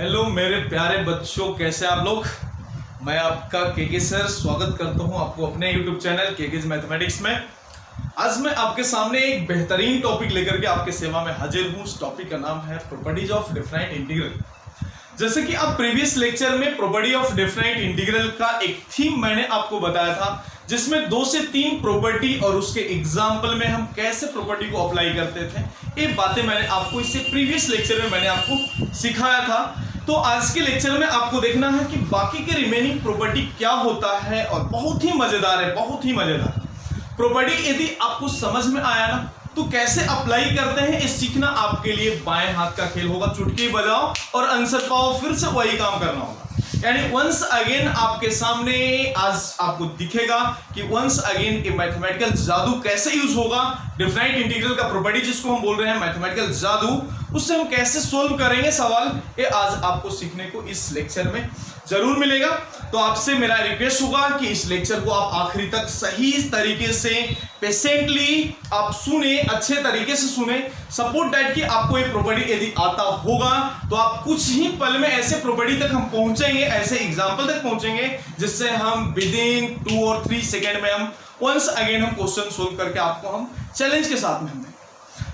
Hello मेरे प्यारे बच्चों, कैसे आप लोग। मैं आपका केके सर स्वागत करता हूं आपको अपने यूट्यूब चैनल केकेज मैथमेटिक्स में। आज मैं आपके सामने एक बेहतरीन टॉपिक लेकर के आपके सेवा में हाजिर हूं। उस टॉपिक का नाम है प्रॉपर्टीज ऑफ डिफरेंट इंटीग्रल। जैसे कि आप प्रीवियस लेक्चर में प्रॉपर्टी ऑफ डिफरेंट इंटीग्रल का एक थीम मैंने आपको बताया था, जिसमें 2 से 3 प्रॉपर्टी और उसके एग्जाम्पल में हम कैसे प्रॉपर्टी को अप्लाई करते थे, ये बातें मैंने आपको इससे प्रीवियस लेक्चर में मैंने आपको सिखाया था। तो आज के लेक्चर में आपको देखना है कि बाकी के रिमेनिंग प्रॉपर्टी क्या होता है, और बहुत ही मजेदार है, बहुत ही मजेदार प्रॉपर्टी। यदि आपको समझ में आया ना, तो कैसे अप्लाई करते हैं ये सीखना आपके लिए बाएं हाथ का खेल होगा। चुटकी बजाओ और आंसर पाओ, फिर से वही काम करना होगा। यानी वंस अगेन आपके सामने आज आपको दिखेगा कि वंस अगेन ये मैथमेटिकल जादू कैसे यूज होगा। डिफरेंट इंटीग्रल का प्रॉपर्टी जिसको हम बोल रहे हैं मैथमेटिकल जादू, उससे हम कैसे सोल्व करेंगे सवाल, ये आज आपको सीखने को इस लेक्चर में जरूर मिलेगा। तो आपसे मेरा रिक्वेस्ट होगा कि इस लेक्चर को आप आखिरी तक सही तरीके से पेशेंटली आप सुने, अच्छे तरीके से सुने। सपोर्ट दैट कि आपको ये प्रॉपर्टी यदि आता होगा तो आप कुछ ही पल में ऐसे प्रॉपर्टी तक हम पहुंचेंगे, ऐसे एग्जाम्पल तक पहुंचेंगे, जिससे हम विद इन 2 और 3 सेकेंड में हम वंस अगेन हम क्वेश्चन सोल्व करके आपको हम चैलेंज के साथ में हमें।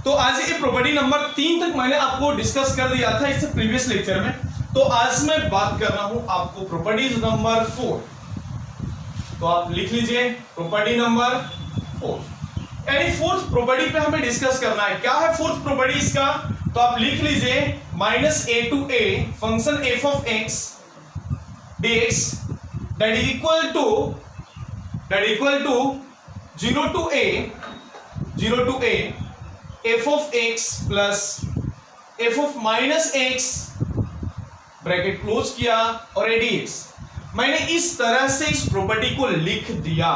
तो आज ये प्रॉपर्टी नंबर 3 तक मैंने आपको डिस्कस कर दिया था इससे प्रीवियस लेक्चर में। तो आज मैं बात कर रहा हूं आपको प्रॉपर्टीज नंबर 4। तो आप लिख लीजिए प्रॉपर्टी नंबर 4, यानी फोर्थ प्रॉपर्टी पे हमें डिस्कस करना है। क्या है फोर्थ प्रॉपर्टी इसका, तो आप लिख लीजिए -a to a function f of x dx that is equal to 0 to a f of x plus f of minus x bracket close किया और dx। मैंने इस तरह से इस प्रॉपर्टी को लिख दिया।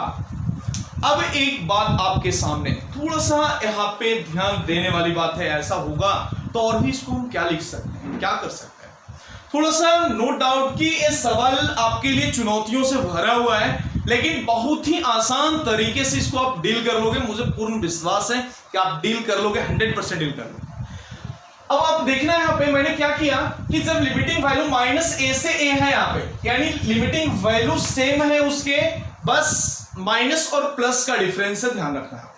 अब एक बात आपके सामने थोड़ा सा यहाँ पे ध्यान देने वाली बात है। ऐसा होगा तो और भी इसको हम क्या लिख सकते हैं, क्या कर सकते हैं, थोड़ा सा नो डाउट कि ये सवाल आपके लिए चुनौतियों से भरा हुआ है, लेकिन बहुत ही आसान तरीके से इसको आप डील कर लोगे। मुझे पूर्ण विश्वास है कि आप डील कर लोगे, 100% डील कर लोगे। अब आप देखना यहाँ पे मैंने क्या किया कि जब लिमिटिंग वैल्यू -a से a है यहाँ पे, यानी लिमिटिंग वैल्यू सेम है उसके, बस माइनस और प्लस का डिफरेंस है, ध्यान रखना है।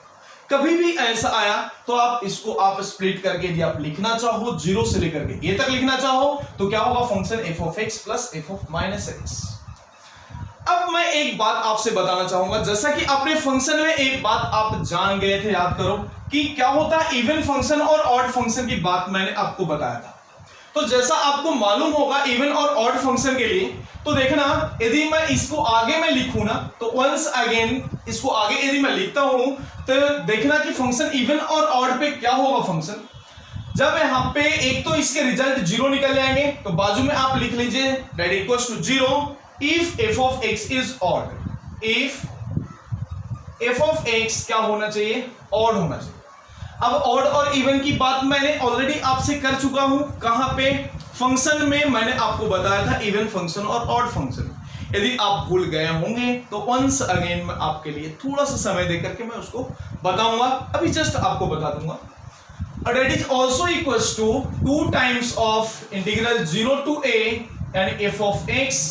कभी भी ऐसा आया तो आप इसको आप स्प्लिट करके यदि आप लिखना चाहो 0 से लेकर के a तक लिखना चाहो तो क्या होगा, function f of x plus f of minus x। अब मैं एक बात आपसे बताना चाहूंगा, जैसा कि अपने फंक्शन में एक बात आप जान गए थे, याद करो कि क्या होता है इवन फंक्शन और ऑड फंक्शन की बात मैंने आपको बताया था। तो जैसा आपको मालूम होगा इवन और ऑड फंक्शन के लिए, तो देखना यदि मैं इसको आगे में लिखूं ना, तो वंस अगेन इसको आगे यदि मैं लिखता हूं तो देखना कि फंक्शन इवन और ऑड पे क्या होगा। फंक्शन जब यहाँ पे एक तो इसके रिजल्ट 0 निकल जाएंगे, तो बाजू में आप लिख लीजिए that equals to 0 if f of x is odd, if f of x क्या होना चाहिए, odd होना चाहिए। अब odd और even की बात मैंने ऑलरेडी आपसे कर चुका हूं, कहां पे, फंक्शन में मैंने आपको बताया था इवन फंक्शन और ऑड फंक्शन। यदि आप भूल गए होंगे तो वंस अगेन मैं आपके लिए थोड़ा सा समय देकर के मैं उसको बताऊंगा, अभी जस्ट आपको बता दूंगा। That is also equals to 2 times of integral 0 to a यानी f of x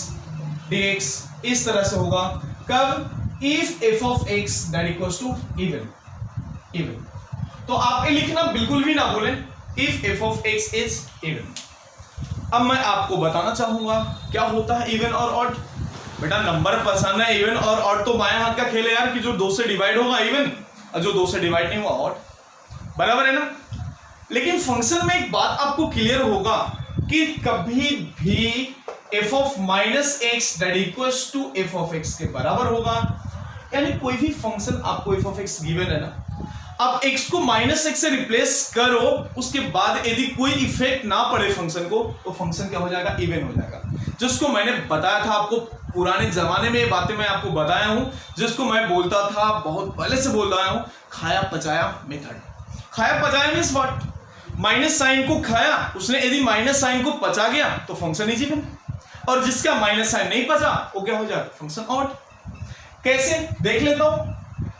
dx इस तरह से होगा। कब, if f of x that equals to even। तो आप ये लिखना बिल्कुल भी ना भूलें, if f of x is even। अब मैं आपको बताना चाहूंगा क्या होता है इवन और ऑड। बेटा नंबर पसंद है, इवन और ऑड तो बाएं हाथ का खेल है यार, कि जो 2 से डिवाइड होगा इवन और जो 2 से डिवाइड नहीं हुआ ऑड, बराबर है ना। लेकिन फंक्शन में एक बात आपको क्लियर होगा कि कभी भी f of minus x that equals to f of x के बराबर होगा। यानी कोई भी फंक्शन आपको f of x गिवन है ना, अब x को -x से रिप्लेस करो, उसके बाद यदि कोई इफेक्ट ना पड़े फंक्शन को, तो फंक्शन क्या हो जाएगा, इवन हो जाएगा। जिसको मैंने बताया था आपको पुराने जमाने में, ये बातें मैं आपको बताया हूं, जिसको मैं बोलता था, बहुत पहले से बोल रहा हूं, खाया पचाया मेथड। खाया पचाया मींस व्हाट, माइनस साइन को खाया उसने, यदि माइनस साइन को पचा गया तो फंक्शन इज इवन, और जिसका माइनस साइन नहीं पचा वो क्या हो जाएगा, फंक्शन ऑड। कैसे देख लेता हूं,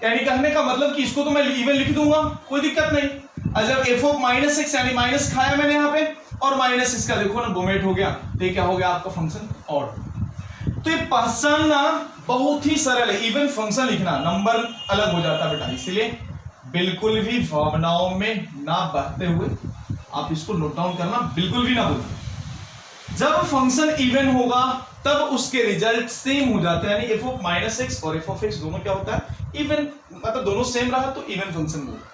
यानी कहने का मतलब कि इसको तो मैं इवन लिख दूंगा, कोई दिक्कत नहीं, और जब एफ ऑफ माइनस एक्स यानी माइनस खाया मैंने यहाँ पे और माइनस इसका देखो ना बोमेट हो गया, तो ये क्या हो गया आपका फंक्शन ऑड। तो ये पहचानना बहुत ही सरल है, इवन फंक्शन लिखना नंबर अलग हो जाता है बेटा, इसलिए बिल्कुल भी भावनाओं में ना बहते हुए आप इसको नोट डाउन करना, बिल्कुल भी ना भूलें। जब फंक्शन इवन होगा तब उसके रिजल्ट सेम हो जाते हैं, यानी एफ ऑफ माइनस एक्स और एफ ऑफ एक्स दोनों क्या होता है इवन, मतलब दोनों सेम रहा तो इवन फंक्शन होगा।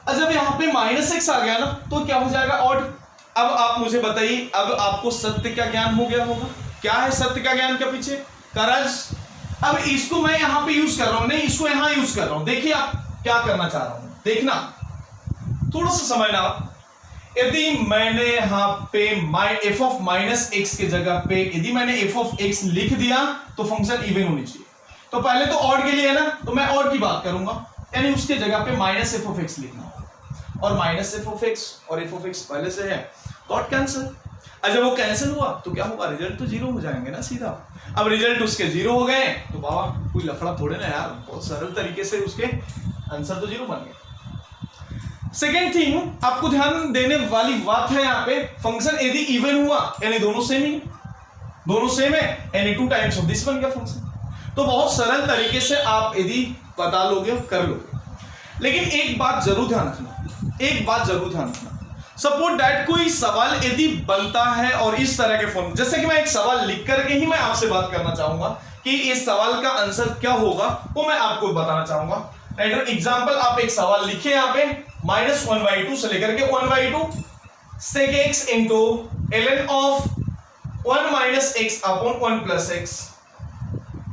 और जब यहाँ पे माइनस एक्स आ गया ना तो क्या हो जाएगा ऑड। अब आप मुझे बताइए, अब आपको सत्य का ज्ञान हो गया होगा, क्या है सत्य का ज्ञान के पीछे करज। अब इसको मैं यहां पे यूज कर रहा हूं, नहीं इसको यहां यूज कर रहा हूं। देखिए आप क्या करना चाह रहा हूं, देखना थोड़ा सा समझना। यदि मैंने यहां पे एफ ऑफ माइनस एक्स के जगह पे यदि मैंने एफ ऑफ एक्स लिख दिया तो फंक्शन इवन होनी चाहिए। तो पहले तो ऑड के लिए है ना, तो मैं ऑड की बात करूंगा, यानी उसके जगह पे माइनस एफ ऑफ एक्स लिखना होगा, और माइनस एफ ऑफ एक्स और एफ ऑफ एक्स पहले से है तो ऑड कैंसिल। और जब वो कैंसिल हुआ तो क्या होगा, रिजल्ट तो जीरो हो जाएंगे ना सीधा। अब रिजल्ट उसके जीरो हो गए तो बाबा कोई लफड़ा थोड़े ना यार, बहुत सरल तरीके से उसके आंसर तो जीरो बन गए। सेकेंड थिंग आपको ध्यान देने वाली बात है यहाँ पे, फंक्शन यदि इवन हुआ यानी दोनों सेम ही, दोनों सेम है यानी 2 टाइम्स ऑफ दिस बन गया फंक्शन। तो बहुत सरल तरीके से आप यदि बता लोगे कर लोगे। लेकिन एक बात जरूर ध्यान रखना, एक बात जरूर ध्यान रखना, सपोज दैट कोई सवाल यदि बनता है और इस तरह के फॉर्म, जैसे कि मैं एक सवाल लिख करके ही मैं आपसे बात करना चाहूंगा कि इस सवाल का आंसर क्या होगा वो मैं आपको बताना चाहूंगा। एग्जाम्पल आप एक सवाल लिखिए यहाँ पे -1/2 से लेकर के 1/2 sec x into ln of 1 - x upon 1 + x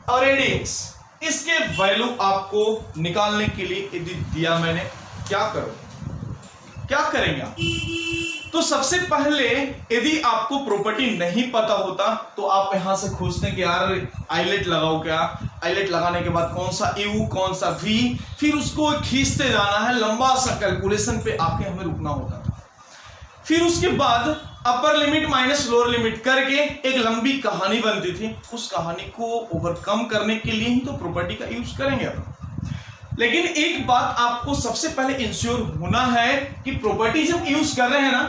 और dx। इसके वैल्यू आपको निकालने के लिए यदि दिया मैंने, क्या करो, क्या करेंगे आप? तो सबसे पहले यदि आपको प्रॉपर्टी नहीं पता होता तो आप यहां से खोजते हैं कि यार आइलेट लगाओ क्या, आइलेट लगाने के बाद कौन सा यू कौन सा वी, फिर उसको खींचते जाना है, लंबा सा कैलकुलेशन पे आके हमें रुकना होता था। फिर उसके बाद upper limit minus lower limit करके एक लंबी कहानी बनती थी, उस कहानी को ओवरकम करने के लिए ही तो प्रॉपर्टी का यूज करेंगे अपन। लेकिन एक बात आपको सबसे पहले इंश्योर होना है कि प्रॉपर्टी जब यूज कर रहे हैं ना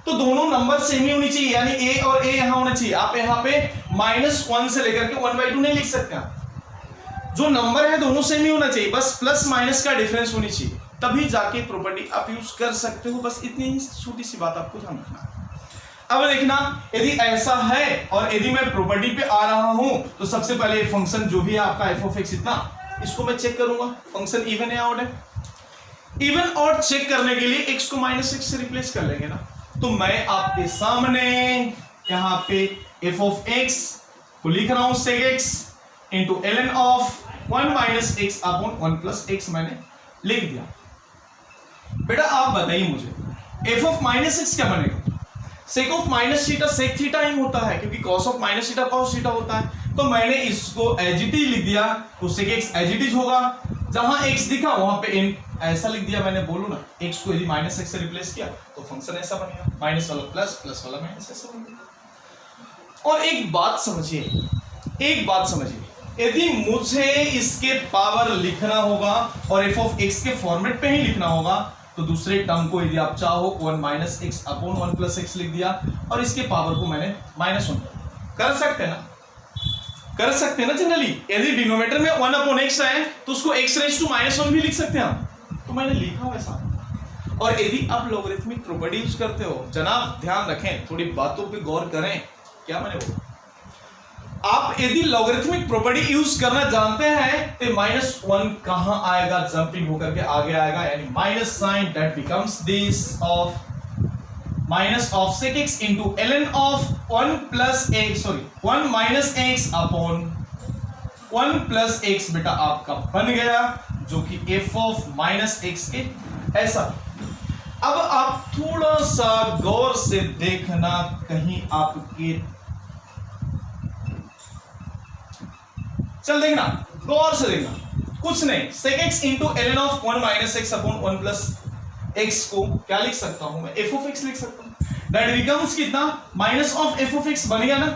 तो दोनों नंबर सेम ही होनी चाहिए, यानी ए और ए यहां होना चाहिए। आप यहां पे -1 से लेकर के 1/2 नहीं लिख सकते आप, जो नंबर है दोनों सेम ही होना चाहिए, बस प्लस माइनस का डिफरेंस होनी चाहिए, तभी जाके प्रॉपर्टी आप यूज कर सकते हो। बस इतनी ही छोटी सी बात आपको ध्यान रखना है। अब देखना यदि ऐसा है और यदि मैं प्रॉपर्टी पे आ रहा हूं तो सबसे पहले फंक्शन जो भी है आपका एफ ऑफ एक्स इतना, इसको मैं चेक करूंगा फंक्शन इवन है ऑड है। इवन ऑड चेक करने के लिए x को -x से रिप्लेस कर लेंगे ना, तो मैं आपके सामने यहां पे f ऑफ x को लिख रहा हूं sec x into ln of 1 - x upon 1 + x मैंने लिख दिया। बेटा आप बताइए मुझे f ऑफ -x क्या बनेगा? sec ऑफ -θ sec थीटा ही होता है, क्योंकि cos ऑफ -θ cos थीटा होता है। तो मैंने इसको एज इट इज लिख दिया तो sec x as it is होगा, जहां x दिखा वहां पे इन ऐसा लिख दिया मैंने, बोलू ना x को यदि -x से रिप्लेस किया तो फंक्शन ऐसा बनेगा, माइनस वाला प्लस, प्लस वाला माइनस, ऐसा बनेगा। और एक बात समझिए, एक बात समझिए, यदि मुझे इसके पावर लिखना होगा और f ऑफ x के फॉर्मेट पे ही लिखना होगा तो दूसरे टर्म को यदि आप चाहो 1 - x अपॉन 1 + x लिख दिया और इसके पावर को मैंने -1 कर सकते हैं ना, कर सकते हैं ना। जनरली यदि डिनोमिनेटर में 1/x है तो उसको x⁻⁻1 भी लिख सकते हैं हम, तो मैंने लिखा वैसा। और यदि आप लॉगरिथमिक प्रॉपर्टी यूज करते हो, जनाब ध्यान रखें, थोड़ी बातों पे गौर करें, क्या मैंने बोला, आप यदि लॉगरिथमिक प्रॉपर्टी यूज करना जानते हैं तो -1 कहां आएगा, जंपिंग होकर के आगे आएगा, यानी minus sign that becomes this of sec x into ln of 1 + x, sorry 1 - x upon 1 + x बेटा आपका बन गया, जो कि f ऑफ -x के ऐसा। अब आप थोड़ा सा गौर से देखना, कहीं आपके चल देखना, गौर से देखना, कुछ नहीं, sec x into ln of 1 - x upon 1 + x को क्या लिख सकता हूं मैं, f ऑफ x लिख सकता हूं। दैट बिकम्स कितना, minus of f of x बन गया ना,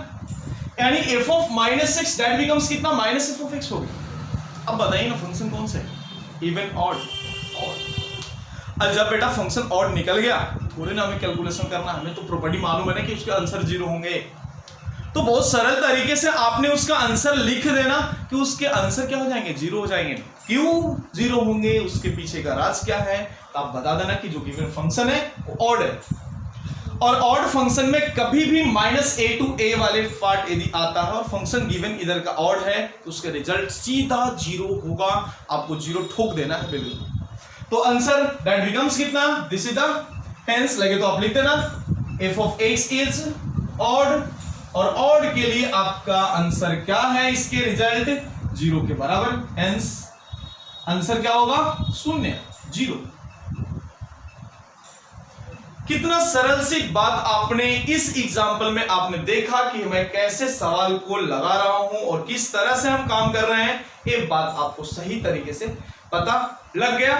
यानी f of -x that becomes कितना, -f ऑफ x हो गया। अब बताइए ना फंक्शन कौन सा है, इवन ऑड? ऑड। अब जब बेटा फंक्शन ऑड निकल गया, थोड़ी ना हमें कैलकुलेशन करना, हमें तो प्रॉपर्टी मालूम है ना कि उसके आंसर 0 होंगे। तो बहुत सरल तरीके से आपने उसका आंसर लिख देना कि उसके आंसर क्या हो जाएंगे, 0 हो जाएंगे। क्यों 0 होंगे, उसके पीछे का राज क्या है, तो आप बता देना कि जो गिवन फंक्शन है वो ऑड है, और ऑड फंक्शन में कभी भी -a to a वाले पार्ट यदि आता है और फंक्शन गिवन इधर का ऑड है तो उसका रिजल्ट सीधा 0 होगा। आपको 0 ठोक देना है बिल्कुल। तो आंसर दैट बिकम्स कितना, दिस इज द, हेंस लगे तो आप लिख देना f of x is odd, और ऑड के लिए आपका आंसर क्या है, इसके रिजल्ट 0 के बराबर, हेंस आंसर क्या होगा, 0, 0। कितना सरल सी बात आपने इस एग्जाम्पल में आपने देखा कि मैं कैसे सवाल को लगा रहा हूं और किस तरह से हम काम कर रहे हैं, ये बात आपको सही तरीके से पता लग गया।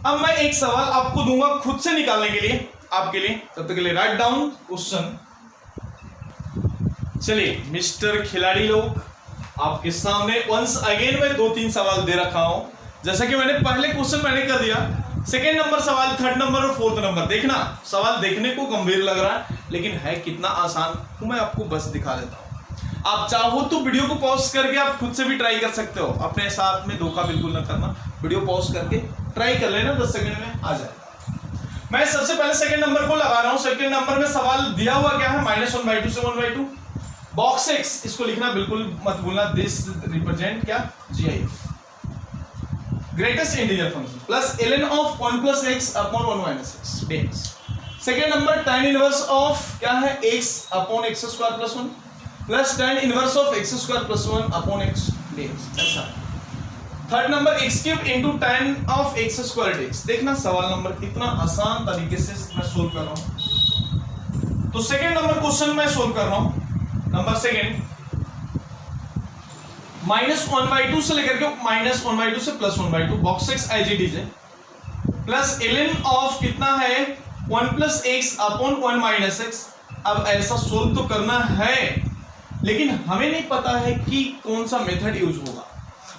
अब मैं एक सवाल आपको दूंगा खुद से निकालने के लिए, आपके लिए, तब तक के लिए राइट डाउन क्वेश्चन। चलिए मिस्टर खिलाड़ी लोग, आपके सामने वंस अगेन मैं 2-3 सवाल दे रखा हूं। जैसा कि मैंने पहले क्वेश्चन मैंने कर दिया, सेकेंड नंबर सवाल, थर्ड नंबर और फोर्थ नंबर। देखना सवाल देखने को गंभीर लग रहा है लेकिन है कितना आसान, तो मैं आपको बस दिखा देता हूं। आप चाहो तो वीडियो को पॉज करके आप खुद से भी ट्राई कर सकते हो, अपने साथ में धोखा बिल्कुल ना करना, वीडियो पॉज करके ट्राई कर लेना, 10 सेकंड में आ जाएगा। मैं सबसे पहले सेकंड नंबर को लगा रहा हूं। सेकंड नंबर में सवाल दिया हुआ क्या है, -1/2 से 1/2, बॉक्स x, इसको लिखना बिल्कुल मत भूलना, दिस रिप्रेजेंट क्या, GIF, greatest integer function, plus ln of 1 + x upon 1 - x dx। Second number tan inverse of क्या है, x upon x² + 1 plus tan inverse of x² + 1 upon x dx, ऐसा। Third number x³ into tan of x² dx। देखना सवाल number कितना आसान तरीके से मैं सोल्व कर रहा हूं। तो सेकेंड नंबर क्वेश्चन मैं सोल्व कर रहा हूं, नंबर सेकेंड, -1/2 से लेकर के -1/2 से +1/2, box x IGDJ, plus ln of कितना है, 1 + x upon 1 - x। अब ऐसा सोल्व तो करना है लेकिन हमें नहीं पता है कि कौन सा मेथड यूज होगा,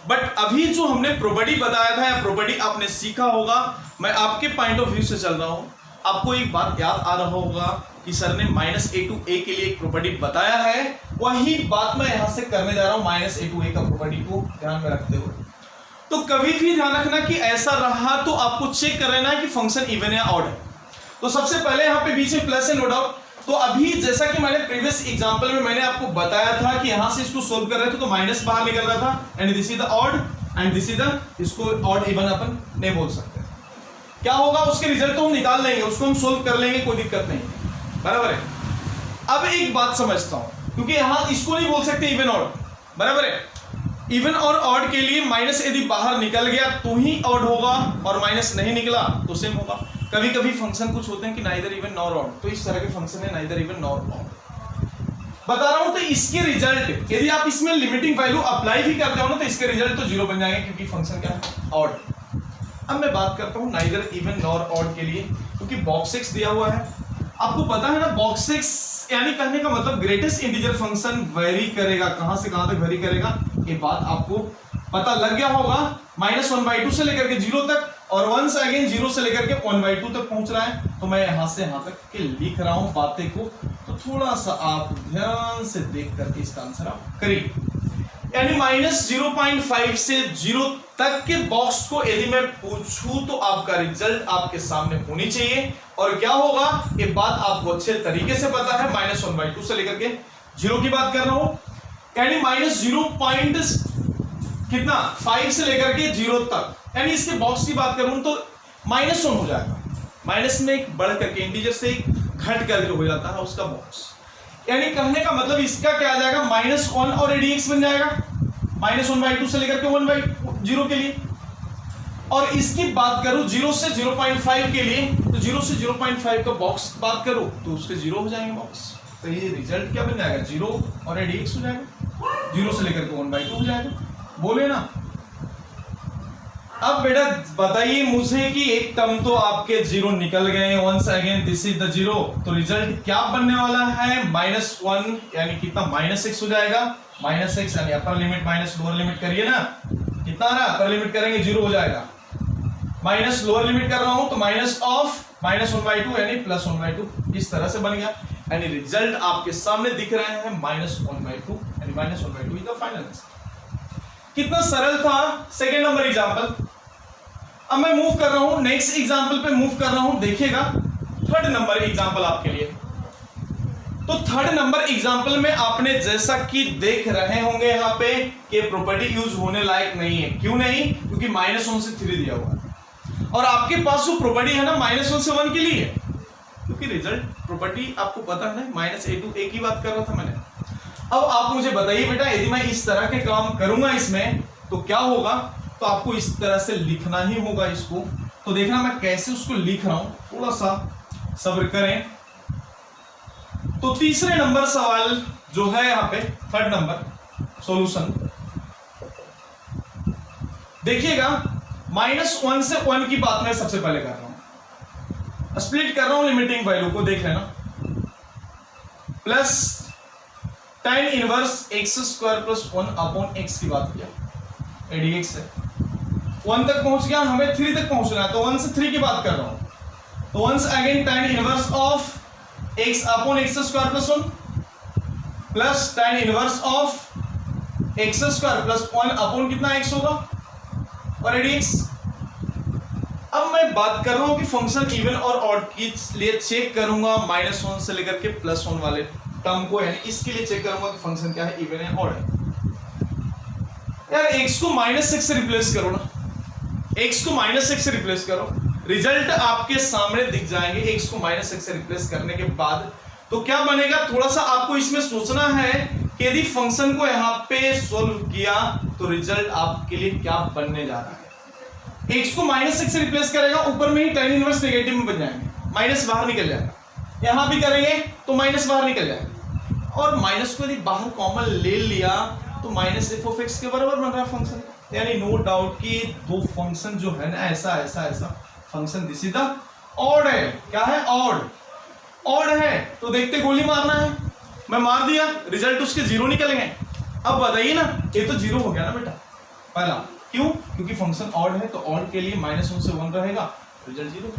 बट अभी जो हमने प्रॉपर्टी बताया था या प्रॉपर्टी आपने सीखा होगा, मैं आपके पॉइंट ऑफ व्यू से चल रहा हूं। आपको एक बात याद आ रहा होगा कि सर ने -a to a के लिए एक प्रॉपर्टी बताया है, वही बात मैं यहां से करने जा रहा हूं, -a to a का प्रॉपर्टी को ध्यान में रखते हुए। तो कभी भी ध्यान रखना कि ऐसा रहा तो आपको चेक कर लेना है कि फंक्शन इवन या ऑड है। तो सबसे पहले यहाँ पे बीच में प्लस है, नो डाउट। तो अभी जैसा कि मैंने प्रीवियस एग्जांपल में मैंने आपको बताया था कि यहां से इसको सोल्व कर रहे थे तो माइनस बाहर निकल रहा था, and this is the odd and this is the, इसको ऑड इवन अपन नहीं बोल सकते। क्या होगा, उसके रिजल्ट तो हम निकाल लेंगे, उसको हम सोल्व कर लेंगे, कोई दिक्कत नहीं, बराबर है। अब एक बात समझता हूं, क्योंकि यहां इसको नहीं बोल सकते इवन ऑड, बराबर है। इवन और ऑड के लिए माइनस यदि बाहर निकल गया तो ही ऑड होगा और माइनस नहीं निकला तो सेम होगा। कभी कभी फंक्शन कुछ होते हैं कि नाइदर इवन नॉर ऑड, तो इस तरह के फंक्शन है नाइदर इवन नॉर ऑड, बता रहा हूं। तो इसके रिजल्ट यदि आप इसमें लिमिटिंग वैल्यू अप्लाई भी करते हो ना तो इसके रिजल्ट तो 0 बन जाएंगे, क्योंकि फंक्शन क्या है, ऑड। अब मैं बात करता हूं नाइदर इवन नॉर ऑड के लिए, क्योंकि बॉक्स x दिया हुआ है, आपको पता है ना बॉक्स x यानी कहने का मतलब ग्रेटेस्ट इंटीजर फंक्शन वेरी करेगा, कहां से कहां तक वेरी करेगा, ये बात आपको पता लग गया होगा। -1/2 से लेकर के 0 तक, और वंस अगेन 0 से लेकर के 1/2 तक पहुंच रहा है। तो मैं यहां से यहां तक के लिख रहा हूं बातें को, तो थोड़ा सा आप ध्यान से देख करके इसका आंसर आप करिए। यानी -0.5 से 0 तक के बॉक्स को यदि मैं पूछूं तो आपका रिजल्ट आपके सामने होनी चाहिए, और क्या होगा ये बात आपको अच्छे तरीके से पता है। -1/2 से लेकर के 0 की बात कर रहा हूं, यानी -0. कितना 5 से लेकर के 0 तक, यानी इसके बॉक्स की बात करूं तो -1 हो जाएगा। माइनस में एक बढ़ करके इंटीजर से एक घट करके हो जाता है उसका बॉक्स, यानी कहने का मतलब इसका क्या आ जाएगा, -1 और ADX बन जाएगा, -1/2 से लेकर के 1/0 के लिए। और इसकी बात करूं 0 से 0.5 के लिए, तो 0 से 0.5 का बॉक्स बात करूं तो उसके 0 हो जाएंगे बॉक्स, तो ये रिजल्ट क्या बन जाएगा, 0 और ADX हो जाएगा, 0 से लेकर के 1/2 हो जाएगा, बोले ना। अब बेटा बताइए मुझे कि एक टर्म तो आपके 0 निकल गए, once again this is the 0, तो रिजल्ट क्या बनने वाला है, -1 यानी कितना, -x हो जाएगा। -x यानी upper limit minus lower limit करिए ना, कितना आ रहा है, अपर लिमिट करेंगे 0 हो जाएगा, माइनस लोअर लिमिट कर रहा हूं तो माइनस ऑफ -1/2 यानी +1/2 इस तरह से बन गया। यानी रिजल्ट आपके सामने दिख रहे हैं -1/2 यानी -1/2 इज द फाइनल आंसर। कितना सरल था सेकेंड नंबर एग्जांपल। अब मैं मूव कर रहा हूं नेक्स्ट एग्जांपल पे मूव कर रहा हूं। देखिएगा थर्ड नंबर एग्जांपल आपके लिए। तो थर्ड नंबर एग्जांपल में आपने जैसा कि देख रहे होंगे यहां पे कि प्रॉपर्टी यूज होने लायक नहीं है। क्यों नहीं? क्योंकि -1 से 3 दिया हुआ है और आपके पास जो प्रॉपर्टी है ना -1 से 1 के लिए है, क्योंकि रिजल्ट प्रॉपर्टी आपको पता है ना -a की बात कर रहा था मैंने। अब आप मुझे बताइए बेटा, यदि मैं इस तरह के काम करूंगा इसमें तो क्या होगा? तो आपको इस तरह से लिखना ही होगा इसको। तो देखना मैं कैसे उसको लिख रहा हूं, थोड़ा सा सब्र करें। तो तीसरे नंबर सवाल जो है यहां पे थर्ड नंबर सॉल्यूशन देखिएगा। -1 से 1 की बात मैं सबसे पहले कर रहा हूं, स्प्लिट कर रहा हूं लिमिटिंग वैल्यू को, देख लेना। Plus tan inverse x² + 1/x की बात किया, adx है 1 तक पहुंच गया, हमें 3 तक पहुंचना है तो 1 से 3 की बात कर रहा हूं। तो once again tan inverse of x/x² + 1 plus tan inverse of x² + 1 कितना x होगा और adx। अब मैं बात कर रहा हूं कि फंक्शन इवन और ऑड के लिए चेक करूंगा -1 से लेकर के +1 वाले टर्म को, यानी इसके लिए चेक करूंगा कि फंक्शन क्या है, इवन है ऑड है। यार x को -6 से रिप्लेस करो ना, x को -6 से रिप्लेस करो, रिजल्ट आपके सामने दिख जाएंगे। x को -6 से रिप्लेस करने के बाद तो क्या बनेगा, थोड़ा सा आपको इसमें सोचना है कि यदि फंक्शन को यहां पे सोल्व किया तो रिजल्ट आपके लिए क्या बनने जा रहा है। x को -6 से रिप्लेस करेगा, ऊपर में ही tan इनवर्स नेगेटिव में बन जाएंगे, माइनस बाहर निकल जाएगा। यहां भी करेंगे तो माइनस बाहर निकल जाएगा, और माइनस को यदि बाहर कॉमन ले लिया तो -f(x) के बराबर बन रहा है फंक्शन। यानी नो डाउट कि दो फंक्शन जो है ना ऐसा function this is the odd है। क्या है? ऑड है। तो देखते गोली मारना है, मैं मार दिया, रिजल्ट उसके 0 निकल गए। अब बताइए ना, ये तो 0 हो गया ना बेटा पहला। क्यों? क्योंकि फंक्शन ऑड है तो ऑड के लिए -1 से 1 रहेगा, रिजल्ट 0।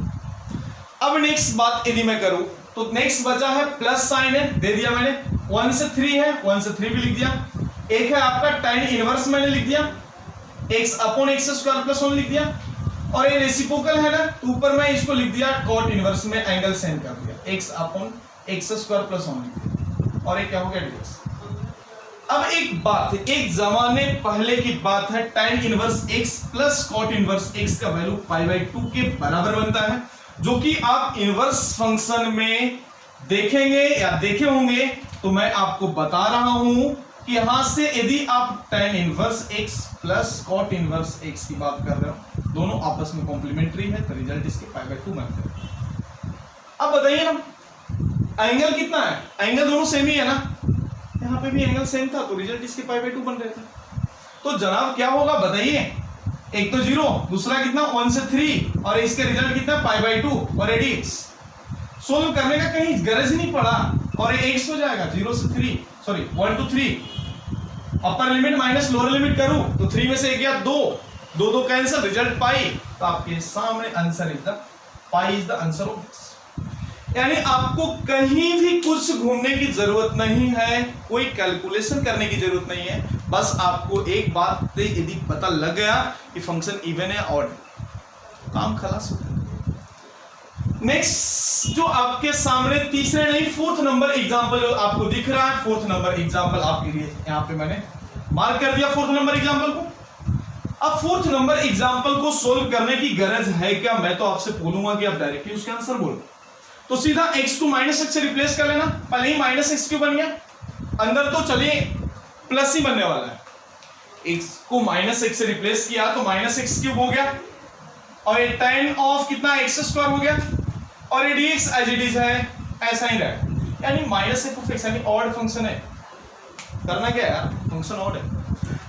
अब नेक्स्ट बात यदि मैं करूं तो नेक्स्ट बचा है प्लस साइन है, दे दिया मैंने। 1 से 3 है, 1 से 3 भी लिख दिया। एक है आपका tan इनवर्स मैंने लिख दिया, x/x² + 1 लिख दिया, और ये रेसिप्रोकल है ना तो ऊपर मैं इसको लिख दिया cot इनवर्स में एंगल सेंड कर दिया, x/x² + 1 लिख दिया, और ये क्या हो गया dx। अब एक बात है, एक जमाने पहले की बात है, tan inverse x plus cot inverse x का वैल्यू π/2 के बराबर बनता है, जो कि आप इनवर्स फंक्शन में देखेंगे या देखे होंगे। तो मैं आपको बता रहा हूं कि यहां से यदि आप tan inverse x plus cot inverse x की बात कर रहे हो, दोनों आपस में कॉम्प्लीमेंट्री है तो रिजल्ट इसके π/2 बनते हैं। अब बताइए ना, एंगल कितना है? एंगल दोनों सेम ही है ना, यहां पे भी एंगल सेम था तो रिजल्ट इसके π/2 बन रहे थे। तो जनाब क्या होगा बताइए, एक तो 0, दूसरा कितना 1 से 3, और इसके रिजल्ट कितना π/2 और adx। सोल्व करने का कहीं गरज ही नहीं पड़ा, और ये x हो जाएगा 0 से 3, sorry 1 to 3। Upper limit minus lower limit करूं तो 3 में से 1 गया 2 कैंसिल, रिजल्ट पाई। तो आपके सामने answer is the pi is the answer of this. यानी आपको कहीं भी कुछ घूमने की जरूरत नहीं है, कोई कैलकुलेशन करने की जरूरत नहीं है, बस आपको एक बात यदि पता लग गया कि फंक्शन इवन है ऑड है, काम खलास हो गया। नेक्स्ट जो आपके सामने तीसरे नहीं फोर्थ नंबर एग्जांपल जो आपको दिख रहा है, फोर्थ नंबर एग्जांपल आपके लिए यहां पे मैंने मार्क कर दिया फोर्थ नंबर एग्जांपल को। अब फोर्थ नंबर एग्जांपल को सोल्व करने की गरज है क्या? मैं तो आपसे बोलूंगा कि आप डायरेक्टली उसके आंसर बोलो। तो सीधा x को -x से रिप्लेस कर लेना, पहले ही -x क्यों बन गया, अंदर तो चलिए प्लस ही बनने वाला है। x को -x से रिप्लेस किया तो -x³ हो गया, और ये tan ऑफ कितना x² हो गया, और ये dx एज इट इज है ऐसा ही रहेगा। यानी -f(x) यानी ऑड फंक्शन है। करना क्या है यार, फंक्शन ऑड है।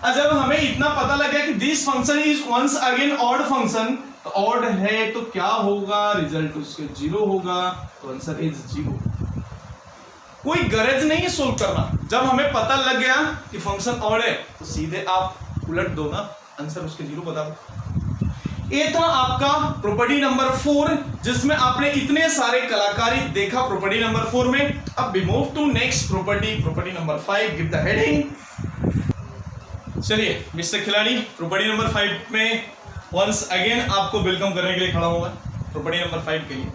अब जब हमें इतना पता लग गया कि this function is once again odd function, तो ऑड है तो क्या होगा, रिजल्ट उसके 0 होगा, तो आंसर इज 0। कोई गरज नहीं है सोल्व करना, जब हमें पता लग गया कि फंक्शन ऑड है तो सीधे आप उलट दो ना, आंसर उसके 0 बता दो। ये था आपका प्रॉपर्टी नंबर 4, जिसमें आपने इतने सारे कलाकारी देखा प्रॉपर्टी नंबर 4 में। अब we move to next property number 5। Give the heading. चलिए मिस्टर खिलाड़ी, प्रॉपर्टी नंबर 5 में वंस अगेन आपको वेलकम करने के लिए खड़ा हुआ प्रॉपर्टी नंबर 5 के लिए।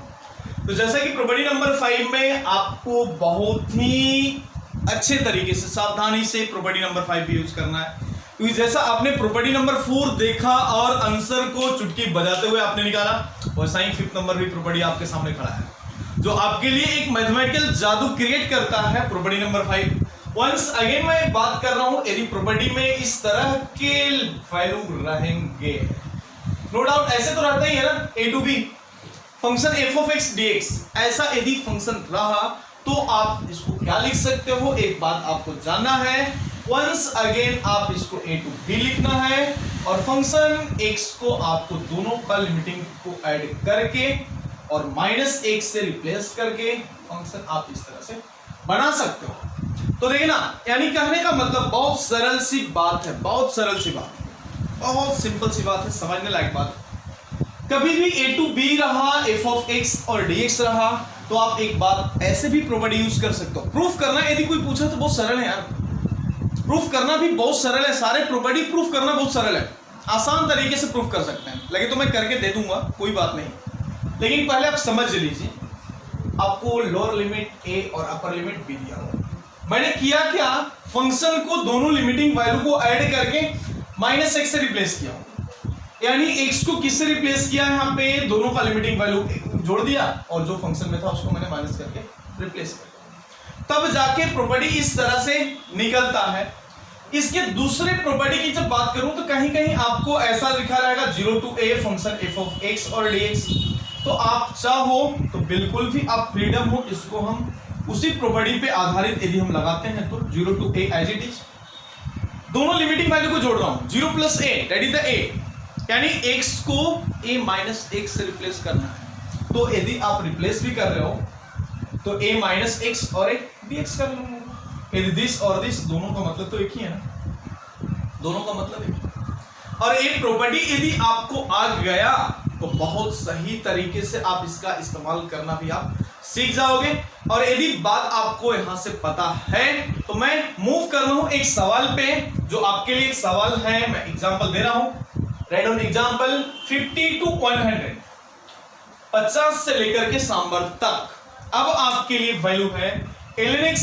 तो जैसा कि प्रॉपर्टी नंबर 5 में आपको बहुत ही अच्छे तरीके से सावधानी से प्रॉपर्टी नंबर 5 यूज करना है, क्योंकि जैसा आपने प्रॉपर्टी नंबर 4 देखा और आंसर को चुटकी बजाते हुए आपने निकाला, वैसा ही 5th नंबर भी प्रॉपर्टी आपके सामने खड़ा है, जो आपके लिए एक मैथमेटिकल जादू क्रिएट करता है प्रॉपर्टी नंबर 5। वंस अगेन मैं बात कर रहा हूं, यदि प्रॉपर्टी में इस तरह के वैल्यू रहेंगे, नो डाउट ऐसे तो रहता ही है ना, a to b function f of x dx, ऐसा यदि फंक्शन रहा तो आप इसको क्या लिख सकते हो, एक बात आपको जानना है। वंस अगेन आप इसको a टू b लिखना है और फंक्शन x को आपको दोनों का लिमिटिंग को ऐड करके और -1 से रिप्लेस करके फंक्शन आप इस तरह से बना सकते हो। तो देखिए ना, यानी कहने का मतलब बहुत सरल सी बात है, बहुत सरल सी बात है, बहुत सिंपल सी बात है, समझने लायक बात है। कभी भी a टू b रहा, f of x और dx रहा, तो आप एक बात ऐसे भी प्रॉपर्टी यूज कर सकते हो। प्रूफ करना यदि कोई पूछे तो बहुत सरल है यार, प्रूफ करना भी बहुत सरल है, सारे प्रॉपर्टी प्रूफ करना बहुत सरल है, आसान तरीके से प्रूफ कर सकते हैं। लेकिन तो मैं करके दे दूंगा, कोई बात नहीं, लेकिन पहले आप समझ लीजिए। आपको लोअर लिमिट a और अपर लिमिट b दिया हुआ, मैंने किया क्या, फंक्शन को दोनों लिमिटिंग वैल्यू को ऐड करके -1 से रिप्लेस किया, यानी x को किससे रिप्लेस किया है, यहाँ पे दोनों का लिमिटिंग वैल्यू जोड़ दिया और जो फंक्शन में था उसको मैंने माइनस करके रिप्लेस कर दिया, तब जाके प्रॉपर्टी इस तरह से निकलता है। इसके दूसरे प्रॉपर्टी की जब बात करूं तो कहीं कहीं आपको ऐसा लिखा रहेगा 0 to a function f of x और dx, तो आप चाहो तो बिल्कुल भी आप फ्रीडम हो, इसको हम उसी प्रॉपर्टी पे आधारित यदि हम लगाते हैं तो 0 to a as it is, दोनों लिमिटिंग वैल्यू को जोड़ रहा हूं, 0 plus a that is the a, यानी x को a माइनस 1 से रिप्लेस करना है। तो यदि आप रिप्लेस भी कर रहे हो तो a माइनस x और एक dx कर लूंगा, यदि दिस और दिस दोनों का मतलब तो एक ही है ना, दोनों का मतलब एक। और एक प्रॉपर्टी यदि आपको आ गया तो बहुत सही तरीके से आप इसका इस्तेमाल करना भी आप सीख जाओगे। और यदि बात आपको यहां से पता है तो मैं मूव कर रहा हूं एक सवाल पे, जो आपके लिए एक सवाल है, मैं एग्जांपल दे रहा हूं। राइट ऑन एग्जांपल 50 टू 100, 50 से लेकर के सांबर तक। अब आपके लिए वैल्यू है ln x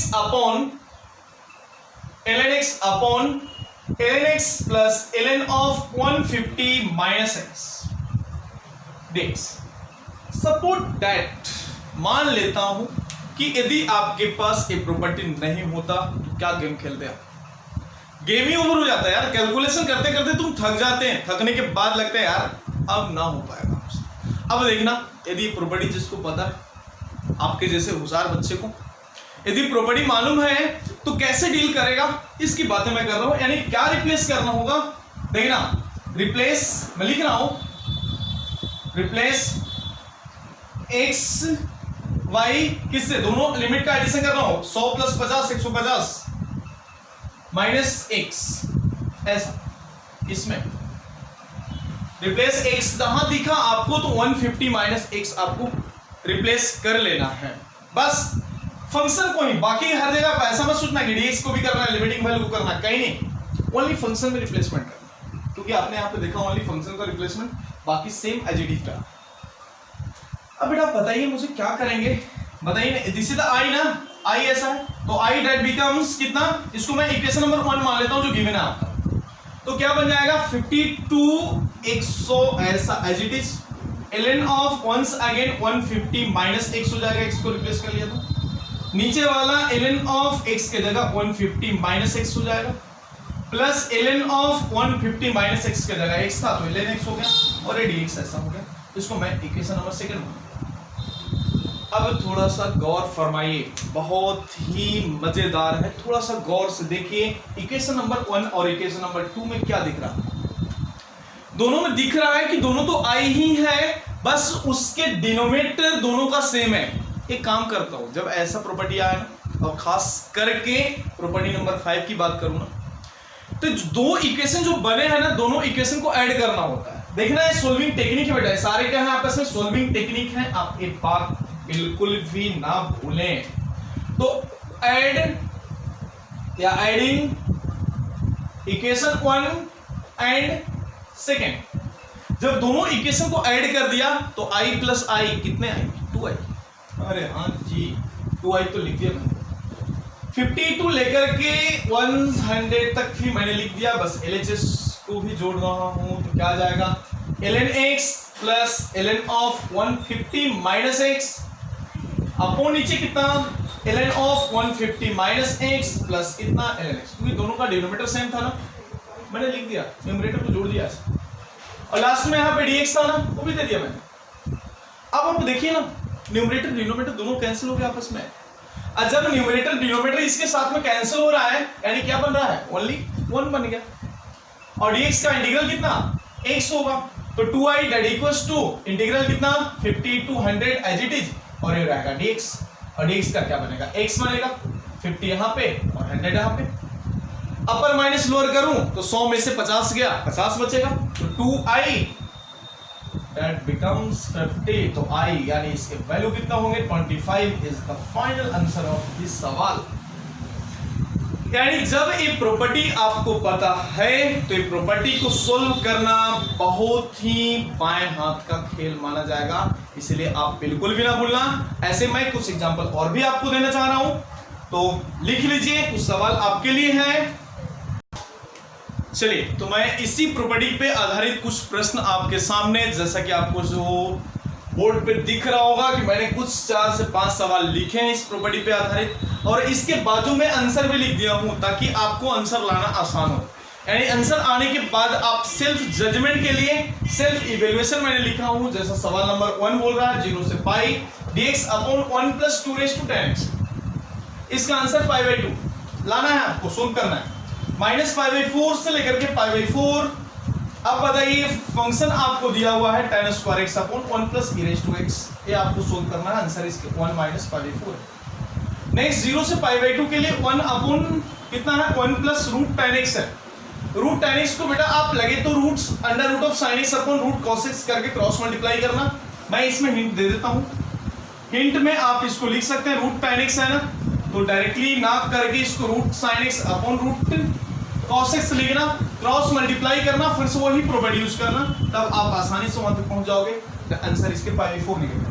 plus ln of 150 minus x dx। Support that, मान लेता हूं कि यदि आपके पास ये प्रॉपर्टी नहीं होता तो क्या गेम खेलते आप, गेम ही ओवर हो जाता है यार, कैलकुलेशन करते करते तुम थक जाते हैं, थकने के बाद लगता है यार अब ना हो पाएगा आपसे। अब देखना, यदि प्रॉपर्टी जिसको पता है, आपके जैसे होशियार बच्चे को यदि प्रॉपर्टी मालूम है तो कैसे डील करेगा, इसकी बातें मैं कर रहा हूं। यानी क्या रिप्लेस करना होगा, देखना, रिप्लेस मैं लिख रहा हूं, रिप्लेस x y किससे, दोनों लिमिट का एडिशन कर रहा हूं, 100 प्लस 50 150 माइनस x, ऐसा इसमें रिप्लेस x जहां दिखा आपको तो 150 माइनस x आपको रिप्लेस कर लेना है, बस फंक्शन को ही, बाकी हर जगह ऐसा मत सोचना कि dx को भी करना है, लिमिटिंग वैल्यू को करना, कहीं नहीं, ओनली फंक्शन में रिप्लेसमेंट करना, क्योंकि आपने यहां पे देखा ओनली फंक्शन का रिप्लेसमेंट, बाकी सेम एज इट इज का। अब बेटा बताइए मुझे क्या करेंगे, बताइए ना, दिस इज द i ना, i ऐसा है तो i दैट बिकम्स कितना, इसको मैं इक्वेशन नंबर 1 मान लेता हूं जो गिवन है आपका, तो क्या बन जाएगा 50 टू 100 ऐसा as it is, ln of once again 150 minus x हो जाएगा, x को रिप्लेस कर लिया तो नीचे वाला ln ऑफ x के जगह 150 माइनस x हो जाएगा, plus ln of 150 minus x के जगह x था तो ln x हो गया और ये dx ऐसा हो गया, इसको मैं इक्वेशन नंबर 2 मान। अब थोड़ा सा गौर फरमाइए, बहुत ही मजेदार है, थोड़ा सा गौर से देखिए इक्वेशन नंबर 1 और इक्वेशन नंबर 2 में क्या दिख रहा है। दोनों में दिख रहा है कि दोनों तो i ही है, बस उसके डिनोमिनेटर दोनों का सेम है। एक काम करता हूं, जब ऐसा प्रॉपर्टी आए ना, और खास करके प्रॉपर्टी नंबर 5 की बात करूं ना, तो दो इक्वेशन जो बने हैं ना, दोनों इक्वेशन को ऐड करना होता है। देखना है सोल्विंग टेक्निक है बेटा, सारे क्या है आपस में सोल्विंग टेक्निक है, आप एक बात बिल्कुल भी ना भूलें। तो ऐड या एडिंग इक्वेशन 1 एंड सेकेंड, जब दोनों इक्वेशन को ऐड कर दिया तो i प्लस आई कितने आएंगे 2i। अरे हाँ जी 2i तो लिख दिया मैंने, 52 लेकर के 100 तक भी मैंने लिख दिया, बस LHS को भी जोड़ रहा हूं तो क्या आ जाएगा ln x plus ln of 150 minus x upon नीचे कितना ln of 150 minus x plus कितना ln x, क्योंकि दोनों का डिनोमिनेटर सेम था ना, मैंने लिख दिया न्यूमरेटर को जोड़ दिया और लास्ट में यहाँ पे dx था ना वो भी दे दिया मैंने। अब आप देखिए ना न्यूमरेटर डिनोमिनेटर दोनों कैंसिल हो गए आपस में, और जब न्यूमरेटर डिनोमिनेटर इसके साथ में कैंसिल हो रहा है यानी क्या बन रहा है ओनली 1 बन गया, और dx का इंटीग्रल कितना x होगा, तो 2i that equals to integral कितना 50 to 100 एज इट इज, और ये रहेगा dx, और dx का क्या बनेगा x बनेगा, 50 यहाँ पे और 100 यहाँ पे, अपर माइनस लोअर करूं तो 100 में से 50 गया 50 बचेगा, तो 2i दैट बिकम्स 50, तो i यानी इसके वैल्यू कितना होंगे 25 is the final answer of this सवाल। यानी जब ये प्रॉपर्टी आपको पता है तो ये प्रॉपर्टी को सोल्व करना बहुत ही बाएं हाथ का खेल माना जाएगा, इसलिए आप बिल्कुल भी ना भूलना। ऐसे मैं कुछ एग्जांपल और भी आपको देना चाह रहा हूं, तो लिख लीजिए, कुछ सवाल आपके लिए है। चलिए तो मैं इसी प्रॉपर्टी पे आधारित कुछ प्रश्न आपके सामने, जैसा कि आपको जो बोर्ड पे दिख रहा होगा कि मैंने कुछ 4 से 5 सवाल लिखे हैं इस प्रॉपर्टी पे आधारित, और इसके बाजू में आंसर भी लिख दिया हूं ताकि आपको आंसर लाना आसान हो। यानी आंसर आने के बाद आप सेल्फ जजमेंट के लिए सेल्फ इवेल्युएशन मैंने लिखा हूं, जैसा सवाल नंबर 1 बोल रहा है 0 से pi dx upon 1 plus 2 raise to 10x, इसका आंसर π/2 लाना है, आपको सोल्व करना है, माइनस π/4 से लेकर के π/4। अब बताइए फंक्शन आपको दिया हुआ है tan square x upon 1 plus e raise to x, ये आपको सोल्व करना है, आंसर इसके 1 माइनस π/4 है। नेक्स्ट 0 से π/2 के लिए 1 अपॉन कितना है 1 प्लस रूट tan x है, रूट tan x को बेटा आप लगे तो roots under root of sin x upon root cos x करके क्रॉस मल्टीप्लाई करना, मैं इसमें हिंट दे देता हूं, हिंट में आप इसको लिख सकते हैं रूट tan x है ना, तो डायरेक्टली ना करके इसको root sin x upon root cos x लिखना, क्रॉस मल्टीप्लाई करना, फिर से वही प्रॉपर्टी यूज करना, तब आप आसानी से वहां तक पहुंच जाओगे, तो आंसर इसके π/4 निकलेगा।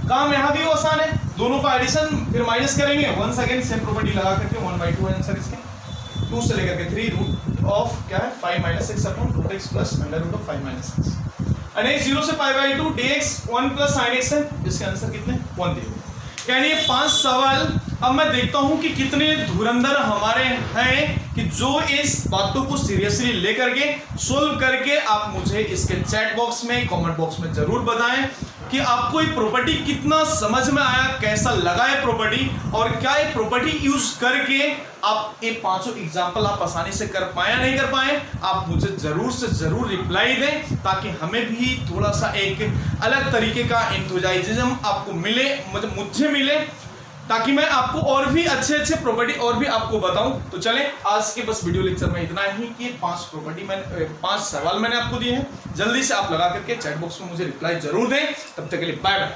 काम यहाँ भी आसान है, दोनों का एडिशन फिर माइनस करेंगे, वंस अगेन सेम प्रॉपर्टी लगा करके 1/2 है आंसर इसके, 2 से लेकर के 3 रूट ऑफ क्या है 5 minus x upon root x plus under root of 5 minus x, और 0 से π/2 dx 1 प्लस sin x है, इसके आंसर कितने 1 दिए। यानी 5 सवाल। अब मैं देखता हूं कि कितने धुरंधर हमारे हैं कि जो इस बातों को सीरियसली लेकर के सोल्व करके आप मुझे इसके चैट बॉक्स में कमेंट बॉक्स में जरूर बताएं कि आपको ये प्रॉपर्टी कितना समझ में आया, कैसा लगा है प्रॉपर्टी, और क्या ये प्रॉपर्टी यूज करके आप ये 5 एग्जाम्पल आप आसानी से कर पाए या नहीं कर पाए। आप मुझे जरूर से जरूर रिप्लाई दें ताकि हमें भी थोड़ा सा एक अलग तरीके का एंथुसियाज्म आपको मिले, मतलब मुझे मिले, ताकि मैं आपको और भी अच्छे प्रॉपर्टी और भी आपको बताऊं। तो चलें आज के बस वीडियो लेक्चर में इतना ही कि 5 सवाल मैंने आपको दिए हैं, जल्दी से आप लगा करके चैट बॉक्स में मुझे रिप्लाई जरूर दें। तब तक के लिए बाय बाय।